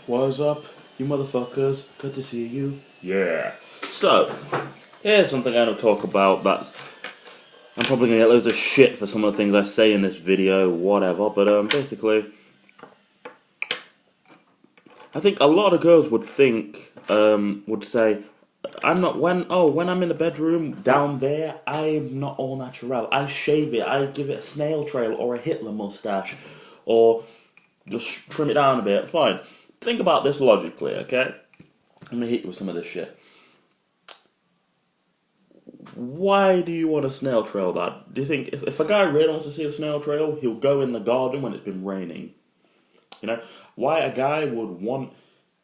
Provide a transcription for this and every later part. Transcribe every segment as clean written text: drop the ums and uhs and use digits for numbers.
What's up, you motherfuckers? Good to see you. Yeah. So, here's something I'm going to talk about that's... I'm probably going to get loads of shit for some of the things I say in this video, whatever, but basically... I think a lot of girls would think, would say, when I'm in the bedroom down there, I'm not all natural. I shave it, I give it a snail trail or a Hitler mustache, or just trim it down a bit, fine. Think about this logically, okay? I'm gonna hit you with some of this shit. Why do you want a snail trail, Dad? Do you think if a guy really wants to see a snail trail, he'll go in the garden when it's been raining? You know, why a guy would want,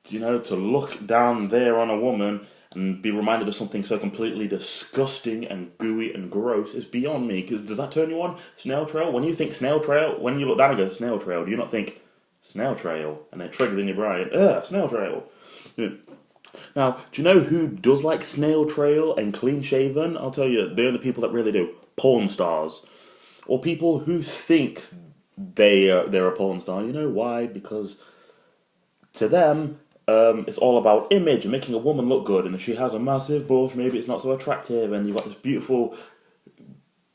to look down there on a woman and be reminded of something so completely disgusting and gooey and gross is beyond me. Because does that turn you on? Snail trail? When you think snail trail, when you look down and go snail trail, do you not think snail trail? And it triggers in your brain, snail trail. Now, do you know who does like snail trail and clean shaven? I'll tell you, they're the people that really do. Porn stars. Or people who think they're a porn star. You know why? Because to them, it's all about image and making a woman look good. And if she has a massive bush, maybe it's not so attractive. And you've got this beautiful,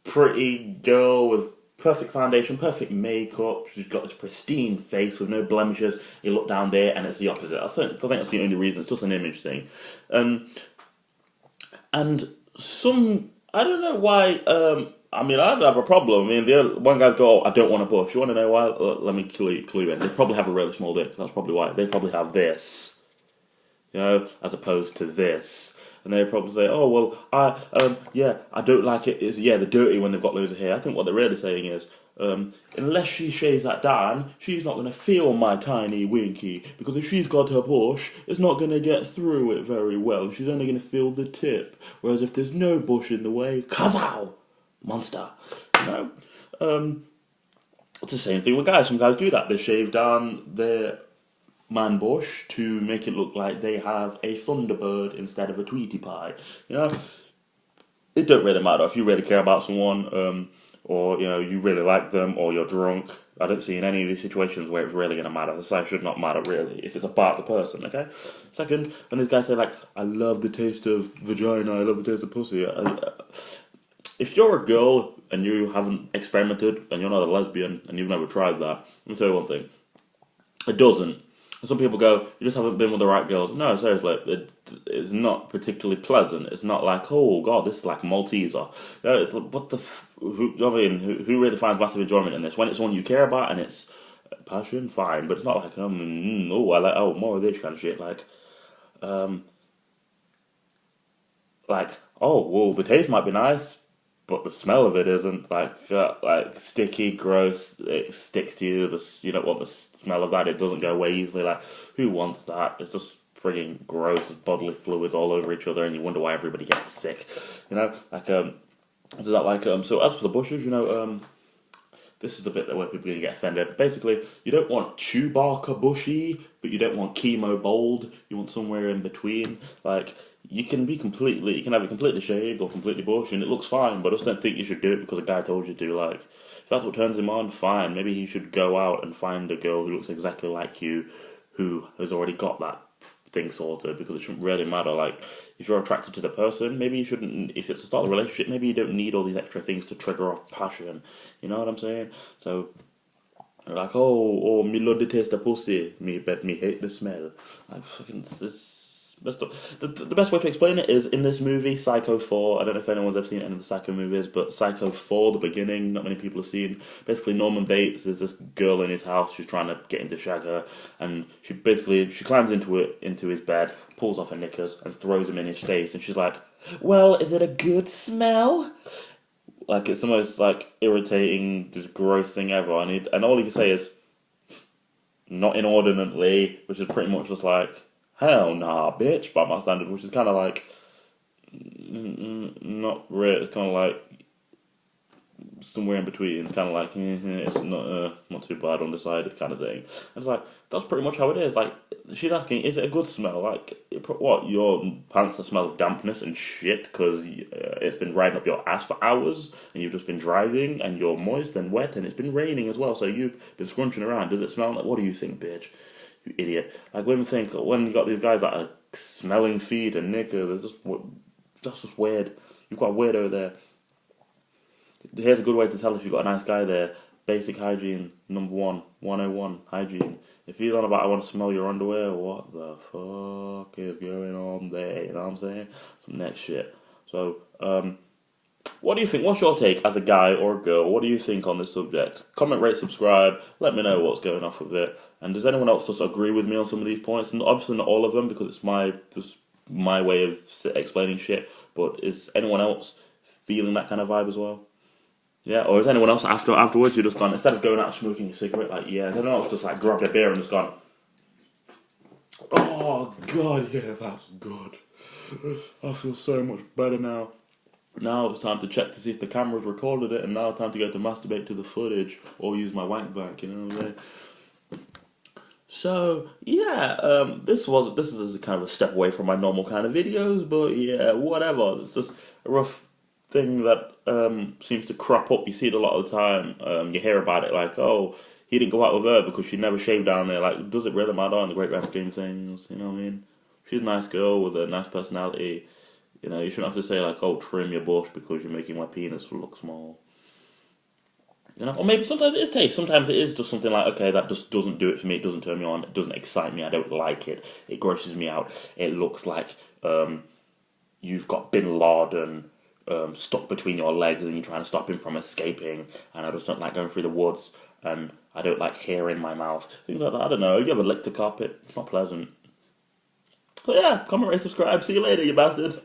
pretty girl with perfect foundation, perfect makeup. She's got this pristine face with no blemishes. You look down there and it's the opposite. I think that's the only reason. It's just an image thing. And some, I don't know why, I'd have a problem. One guy's go, I don't want a bush. You want to know why? Let me clue you in. They probably have a really small dick. That's probably why. They probably have this, as opposed to this. And they probably say, oh, well, I don't like it. They're dirty when they've got loads of hair. I think what they're really saying is, unless she shaves that down, she's not going to feel my tiny winky. Because if she's got her bush, it's not going to get through it very well. She's only going to feel the tip. Whereas if there's no bush in the way, kazow! Monster. It's the same thing with guys. Some guys do that. They shave down their man bush to make it look like they have a Thunderbird instead of a Tweety Pie. It don't really matter if you really care about someone, or you really like them, or you're drunk. I don't see in any of these situations where it's really going to matter. The size should not matter really if it's about the person. Okay. Second, when these guys say like, "I love the taste of vagina. I love the taste of pussy." If you're a girl and you haven't experimented and you're not a lesbian and you've never tried that, let me tell you one thing. It doesn't. Some people go, you just haven't been with the right girls. No, seriously, it's not particularly pleasant. It's not like, oh god, this is like a Malteser. No, it's like, who really finds massive enjoyment in this? When it's someone you care about and it's passion, fine. But it's not like, more of this kind of shit. The taste might be nice, but the smell of it isn't. Like sticky, gross. It sticks to you. You don't want the smell of that. It doesn't go away easily. Like, who wants that? It's just frigging gross. Bodily fluids all over each other, and you wonder why everybody gets sick. So as for the bushes, this is the bit where people are going to get offended. Basically, you don't want Chewbacca bushy, but you don't want chemo bold. You want somewhere in between. Like, you can have it completely shaved or completely bush, and it looks fine, but I just don't think you should do it because a guy told you to. Like, if that's what turns him on, fine. Maybe he should go out and find a girl who looks exactly like you, who has already got that thing sorted, because it shouldn't really matter. Like, if you're attracted to the person, maybe you shouldn't, if it's the start of a relationship, maybe you don't need all these extra things to trigger off passion. You know what I'm saying? So, like, me love the taste of pussy, me hate the smell. Like, fucking, the best way to explain it is in this movie, Psycho 4. I don't know if anyone's ever seen any of the Psycho movies, but Psycho 4, the beginning, not many people have seen. Basically, Norman Bates, there's this girl in his house, she's trying to get him to shag her, and she climbs into his bed, pulls off her knickers, and throws him in his face, and she's like, well, is it a good smell? Like, it's the most, like, irritating, just gross thing ever, and all he can say is, not inordinately, which is pretty much just like, hell nah, bitch, by my standard, which is kind of like, not really, it's kind of like, somewhere in between, kind of like, it's not too bad, undecided kind of thing. And it's like, that's pretty much how it is. Like, she's asking, is it a good smell? Like, what, your pants are smell of dampness and shit because it's been riding up your ass for hours and you've just been driving and you're moist and wet and it's been raining as well, so you've been scrunching around. Does it smell like, what do you think, bitch? You idiot. Like, women think, when you got these guys that are smelling feet and knickers, that's just weird. You've got a weirdo there. Here's a good way to tell if you've got a nice guy there. Basic hygiene, number 101, hygiene. If he's on about, I want to smell your underwear, what the fuck is going on there? You know what I'm saying? Some next shit. So, what do you think? What's your take as a guy or a girl? What do you think on this subject? Comment, rate, subscribe. Let me know what's going off with it. And does anyone else just agree with me on some of these points? And obviously not all of them because it's my way of explaining shit. But is anyone else feeling that kind of vibe as well? Yeah, or is anyone else afterwards you just gone, instead of going out smoking a cigarette, like, yeah, anyone else just like grabbed a beer and just gone, oh god, yeah, that's good. I feel so much better now. Now it's time to check to see if the camera's recorded it, and now it's time to go to masturbate to the footage or use my wank bank, you know what I'm saying? So yeah, this is a kind of a step away from my normal kind of videos, but yeah, whatever. It's just a rough thing that seems to crop up. You see it a lot of the time. You hear about it like, oh, he didn't go out with her because she never shaved down there. Like, does it really matter in the great grand scheme of things? You know what I mean? She's a nice girl with a nice personality. You know, you shouldn't have to say like, oh, trim your bush because you're making my penis look small. You know, or maybe sometimes it is taste. Sometimes it is just something like, okay, that just doesn't do it for me. It doesn't turn me on. It doesn't excite me. I don't like it. It grosses me out. It looks like you've got Bin Laden stuck between your legs and you're trying to stop him from escaping. And I just don't like going through the woods. And I don't like hair in my mouth. Things like that. I don't know. You ever licked a carpet? It's not pleasant. So yeah, comment, rate, subscribe. See you later, you bastards.